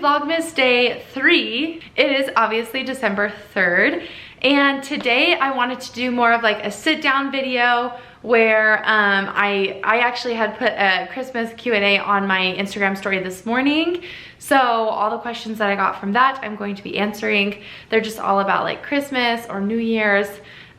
Vlogmas day 3. It is obviously December 3rd, and today I wanted to do more of like a sit down video where I actually had put a Christmas Q&A on my Instagram story this morning. So all the questions that I got from that I'm going to be answering. They're just all about like Christmas or New Year's.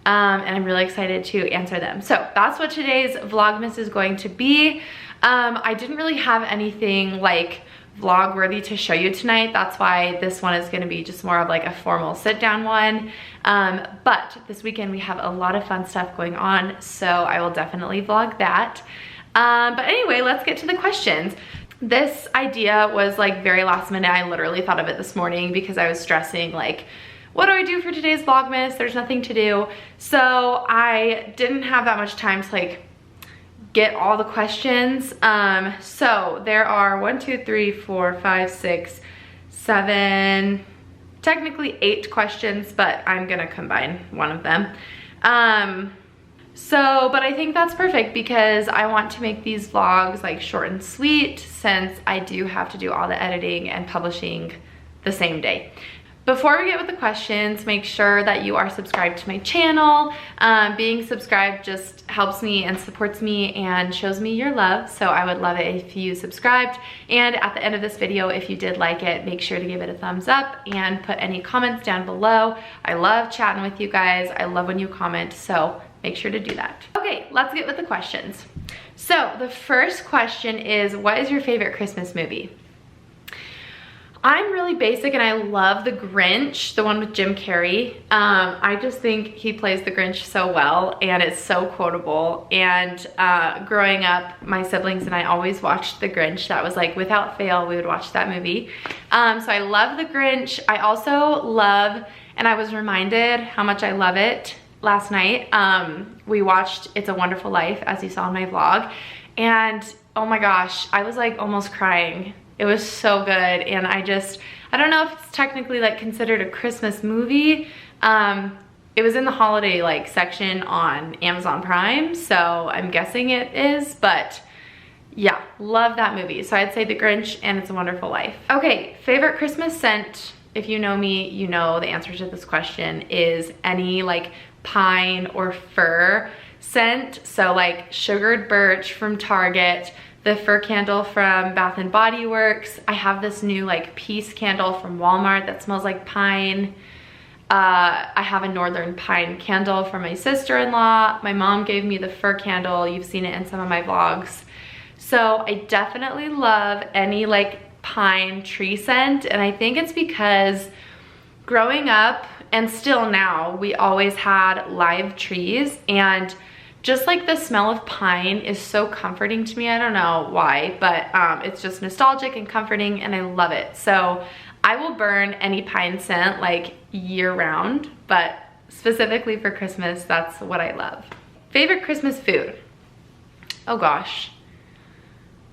And I'm really excited to answer them. So that's what today's Vlogmas is going to be. I didn't really have anything like vlog worthy to show you tonight. That's why this one is gonna be just more of like a formal sit down one. But this weekend we have a lot of fun stuff going on, so I will definitely vlog that. But anyway, let's get to the questions. This idea was like very last minute. I literally thought of it this morning because I was stressing like, what do I do for today's Vlogmas? There's nothing to do. So I didn't have that much time to like get all the questions. So there are 1, 2, 3, 4, 5, 6, 7, technically 8 questions, but I'm gonna combine one of them. But I think that's perfect because I want to make these vlogs like short and sweet since I do have to do all the editing and publishing the same day. Before we get with the questions, make sure that you are subscribed to my channel. Being subscribed just helps me and supports me and shows me your love, so I would love it if you subscribed. And at the end of this video, if you did like it, make sure to give it a thumbs up and put any comments down below. I love chatting with you guys. I love when you comment, so make sure to do that. Okay, let's get with the questions. So the first question is, what is your favorite Christmas movie? I'm really basic and I love The Grinch, the one with Jim Carrey. I just think he plays the Grinch so well and it's so quotable. And growing up, my siblings and I always watched The Grinch. That was like without fail, we would watch that movie. So I love The Grinch. I also love, and I was reminded how much I love it last night. We watched It's a Wonderful Life, as you saw in my vlog. And oh my gosh, I was like almost crying. It was so good, and I don't know if it's technically like considered a Christmas movie. It was in the holiday like section on Amazon Prime, so I'm guessing it is, but yeah, love that movie. So I'd say The Grinch and It's a Wonderful Life. Okay, favorite Christmas scent. If you know me, you know the answer to this question is any like pine or fir scent. So like sugared birch from Target, the fir candle from Bath and Body Works. I have this new like peace candle from Walmart that smells like pine. I have a northern pine candle from my sister-in-law. My mom gave me the fir candle. You've seen it in some of my vlogs. So I definitely love any like pine tree scent. And I think it's because growing up and still now, we always had live trees, and just like the smell of pine is so comforting to me. I don't know why, but it's just nostalgic and comforting and I love it. So I will burn any pine scent like year round, but specifically for Christmas, that's what I love. Favorite Christmas food? Oh gosh.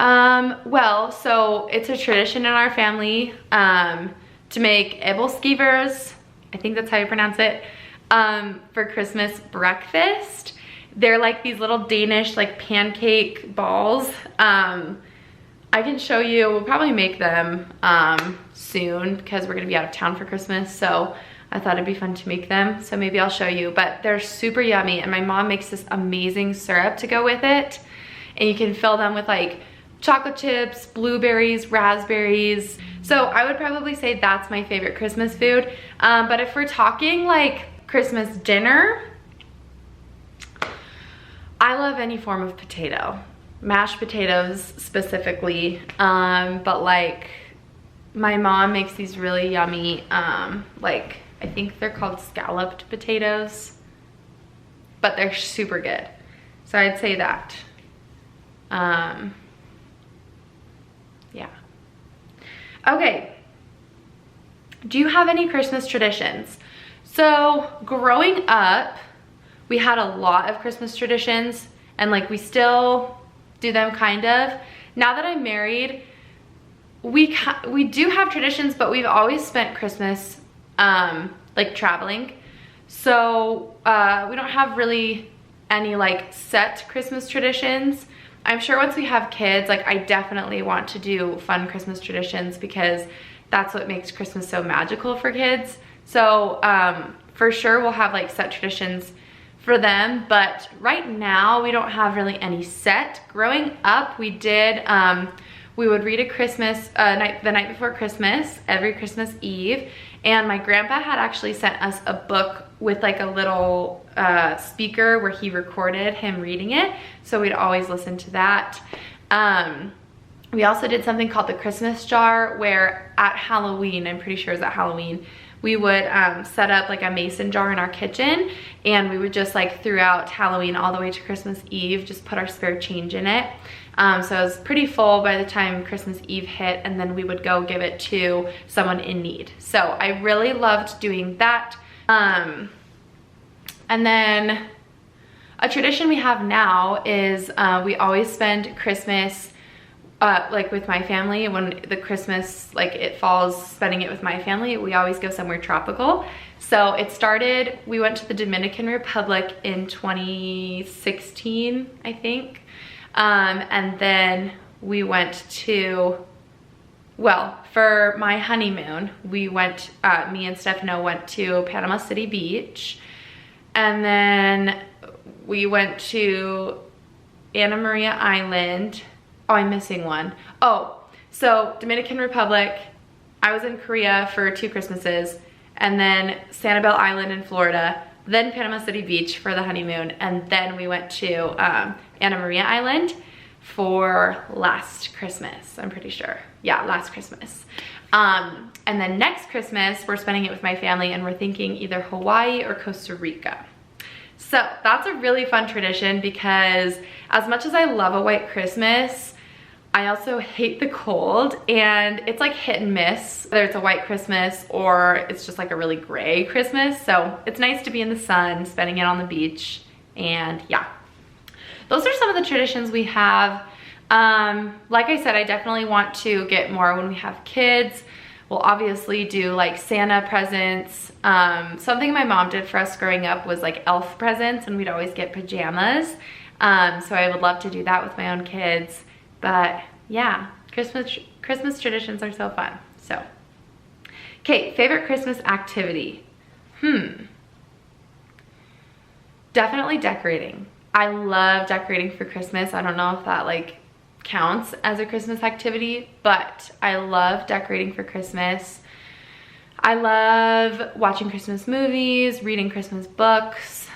Well, so it's a tradition in our family to make ebbelskivers, I think that's how you pronounce it, for Christmas breakfast. They're like these little Danish like pancake balls. I can show you, we'll probably make them soon because we're gonna be out of town for Christmas. So I thought it'd be fun to make them. So maybe I'll show you, but they're super yummy. And my mom makes this amazing syrup to go with it. And you can fill them with like chocolate chips, blueberries, raspberries. So I would probably say that's my favorite Christmas food. But if we're talking like Christmas dinner, I love any form of potato, mashed potatoes specifically, but like my mom makes these really yummy, like I think they're called scalloped potatoes, but they're super good. So I'd say that. Yeah. Okay. Do you have any Christmas traditions? So growing up, we had a lot of Christmas traditions and like we still do them kind of. Now that I'm married, we do have traditions, but we've always spent Christmas like traveling. So we don't have really any like set Christmas traditions. I'm sure once we have kids, like I definitely want to do fun Christmas traditions because that's what makes Christmas so magical for kids. So for sure we'll have like set traditions for them, but right now we don't have really any set. Growing up, we did, we would read a Christmas, the night before Christmas, every Christmas Eve, and my grandpa had actually sent us a book with like a little speaker where he recorded him reading it, so we'd always listen to that. We also did something called the Christmas jar, where at Halloween, I'm pretty sure it was at Halloween, we would set up like a mason jar in our kitchen, and we would just like throughout Halloween all the way to Christmas Eve just put our spare change in it. So it was pretty full by the time Christmas Eve hit, and then we would go give it to someone in need. So I really loved doing that. And then a tradition we have now is we always spend Christmas like with my family. When the Christmas, like it falls, spending it with my family, we always go somewhere tropical. So it started, we went to the Dominican Republic in 2016, I think. And then we went to, well, for my honeymoon, we went, me and Stefano went to Panama City Beach. And then we went to Anna Maria Island. Oh, I'm missing one. Oh, so Dominican Republic, I was in Korea for 2 Christmases, and then Sanibel Island in Florida, then Panama City Beach for the honeymoon, and then we went to Anna Maria Island for last Christmas, I'm pretty sure. Yeah, last Christmas. And then next Christmas, we're spending it with my family, and we're thinking either Hawaii or Costa Rica. So that's a really fun tradition, because as much as I love a white Christmas, I also hate the cold, and it's like hit and miss, whether it's a white Christmas or it's just like a really gray Christmas. So it's nice to be in the sun, spending it on the beach, and yeah. Those are some of the traditions we have. Like I said, I definitely want to get more when we have kids. We'll obviously do like Santa presents. Something my mom did for us growing up was like elf presents, and we'd always get pajamas. So I would love to do that with my own kids. But yeah, Christmas traditions are so fun. So, okay, favorite Christmas activity. Definitely decorating. I love decorating for Christmas. I don't know if that like counts as a Christmas activity, but I love decorating for Christmas. I love watching Christmas movies, reading Christmas books.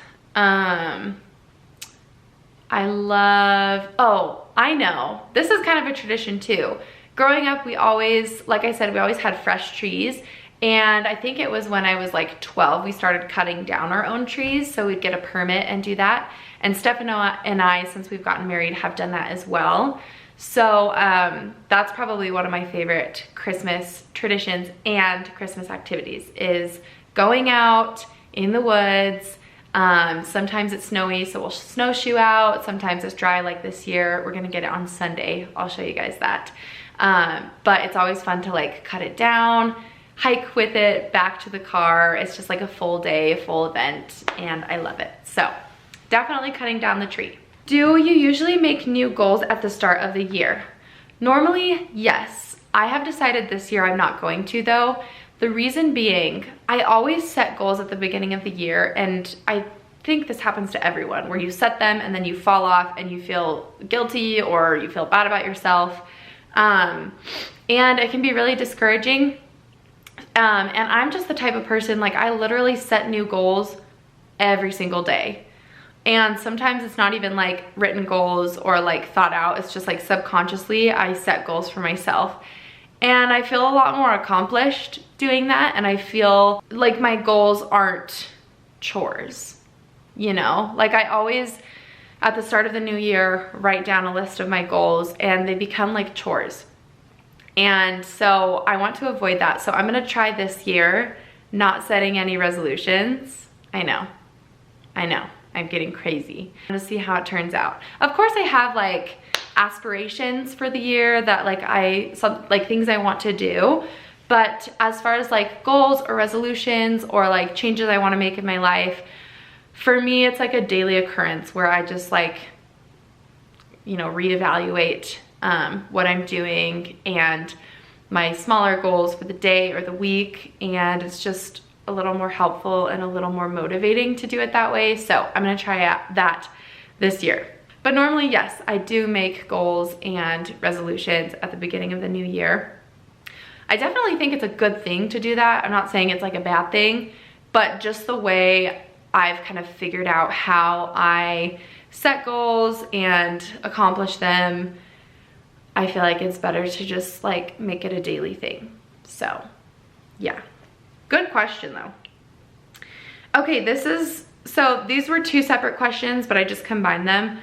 I love, oh, I know, this is kind of a tradition too. Growing up, we always, like I said, we always had fresh trees. And I think it was when I was like 12, we started cutting down our own trees. So we'd get a permit and do that. And Stefano and I, since we've gotten married, have done that as well. So that's probably one of my favorite Christmas traditions and Christmas activities, is going out in the woods. Sometimes it's snowy, so we'll snowshoe out. Sometimes it's dry, like this year. We're gonna get it on Sunday. I'll show you guys that. But it's always fun to like cut it down, hike with it back to the car. It's just like a full day, full event, and I love it. So definitely cutting down the tree. Do you usually make new goals at the start of the year? Normally, yes. I have decided this year I'm not going to though. The reason being, I always set goals at the beginning of the year, and I think this happens to everyone, where you set them and then you fall off and you feel guilty or you feel bad about yourself. And it can be really discouraging. And I'm just the type of person, like I literally set new goals every single day. And sometimes it's not even like written goals or like thought out. It's just like subconsciously I set goals for myself. And I feel a lot more accomplished doing that. And I feel like my goals aren't chores, you know? Like I always, at the start of the new year, write down a list of my goals, and they become like chores. And so I want to avoid that. So I'm gonna try this year not setting any resolutions. I know, I'm getting crazy. I'm gonna see how it turns out. Of course I have like aspirations for the year that like things I want to do, but as far as like goals or resolutions or like changes I want to make in my life, for me it's like a daily occurrence where I just like, you know, reevaluate what I'm doing and my smaller goals for the day or the week, and it's just a little more helpful and a little more motivating to do it that way. So I'm gonna try out that this year. But normally, yes, I do make goals and resolutions at the beginning of the new year. I definitely think it's a good thing to do that. I'm not saying it's like a bad thing, but just the way I've kind of figured out how I set goals and accomplish them, I feel like it's better to just like make it a daily thing. So yeah, good question though. Okay, these were two separate questions, but I just combined them.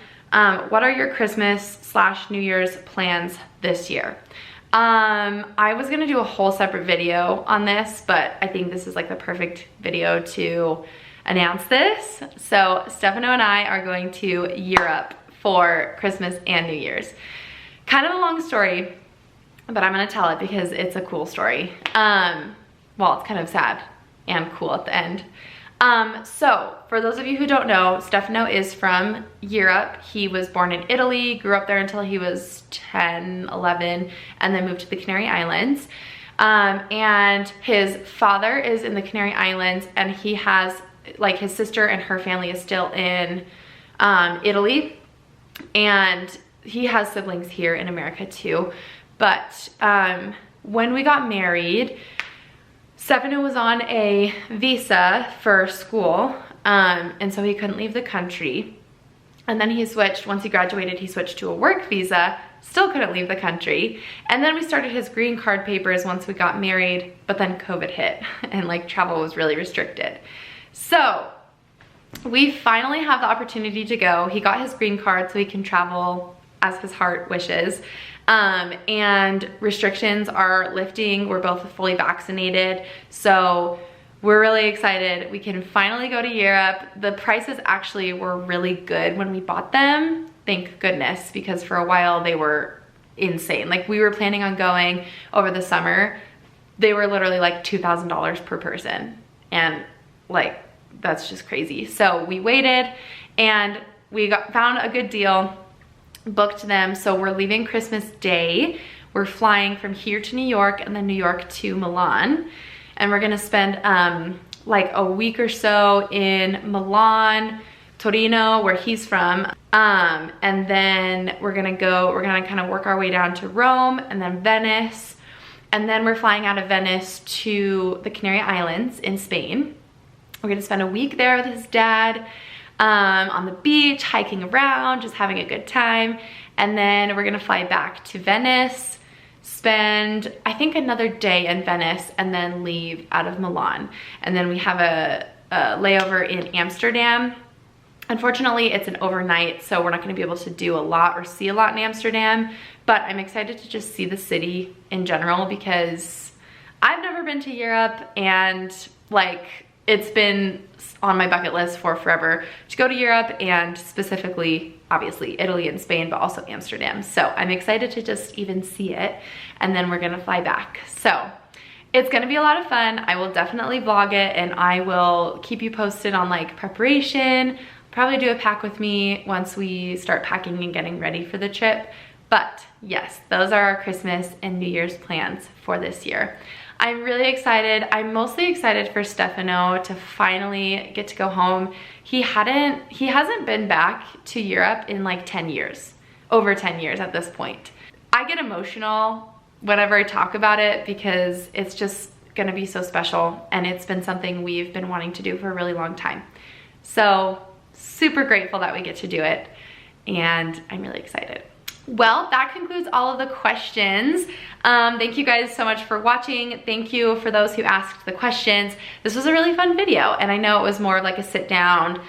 What are your Christmas/New Year's plans this year? I was gonna do a whole separate video on this, but I think this is like the perfect video to announce this. So Stefano and I are going to Europe for Christmas and New Year's. Kind of a long story, but I'm gonna tell it because it's a cool story. Well, it's kind of sad and cool at the end. So for those of you who don't know, Stefano is from Europe. He was born in Italy, grew up there until he was 10, 11, and then moved to the Canary Islands. And his father is in the Canary Islands, and he has, like, his sister and her family is still in Italy. And he has siblings here in America too. But when we got married, Stefano was on a visa for school, and so he couldn't leave the country. And then he switched, once he graduated, he switched to a work visa, still couldn't leave the country. And then we started his green card papers once we got married, but then COVID hit and like travel was really restricted. So we finally have the opportunity to go. He got his green card so he can travel as his heart wishes. And restrictions are lifting. We're both fully vaccinated. So we're really excited. We can finally go to Europe. The prices actually were really good when we bought them. Thank goodness, because for a while they were insane. Like, we were planning on going over the summer. They were literally like $2,000 per person. And like, that's just crazy. So we waited and we found a good deal, booked them. So we're leaving Christmas Day. We're flying from here to New York and then New York to Milan. And we're gonna spend like a week or so in Milan, Torino, where he's from. And then we're gonna kind of work our way down to Rome and then Venice. And then we're flying out of Venice to the Canary Islands in Spain. We're gonna spend a week there with his dad, on the beach, hiking around, just having a good time. And then we're gonna fly back to Venice, spend, I think, another day in Venice, and then leave out of Milan. And then we have a layover in Amsterdam. Unfortunately, it's an overnight, so we're not gonna be able to do a lot or see a lot in Amsterdam, but I'm excited to just see the city in general because I've never been to Europe, and like, it's been on my bucket list for forever to go to Europe, and specifically, obviously, Italy and Spain, but also Amsterdam. So I'm excited to just even see it, and then we're gonna fly back. So it's gonna be a lot of fun. I will definitely vlog it, and I will keep you posted on like preparation. Probably do a pack with me once we start packing and getting ready for the trip. But yes, those are our Christmas and New Year's plans for this year. I'm really excited. I'm mostly excited for Stefano to finally get to go home. He hasn't been back to Europe in like 10 years, over 10 years at this point. I get emotional whenever I talk about it because it's just gonna be so special, and it's been something we've been wanting to do for a really long time. So super grateful that we get to do it, and I'm really excited. Well, that concludes all of the questions. Thank you guys so much for watching. Thank you for those who asked the questions. This was a really fun video, and I know it was more of like a sit down,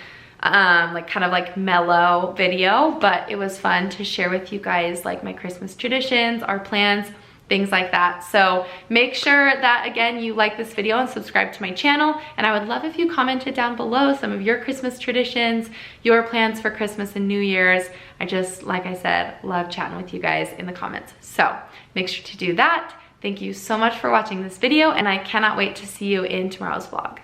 like kind of like mellow video, but it was fun to share with you guys like my Christmas traditions, our plans, things like that. So make sure that, again, you like this video and subscribe to my channel. And I would love if you commented down below some of your Christmas traditions, your plans for Christmas and New Year's. I just, like I said, love chatting with you guys in the comments. So make sure to do that. Thank you so much for watching this video, and I cannot wait to see you in tomorrow's vlog.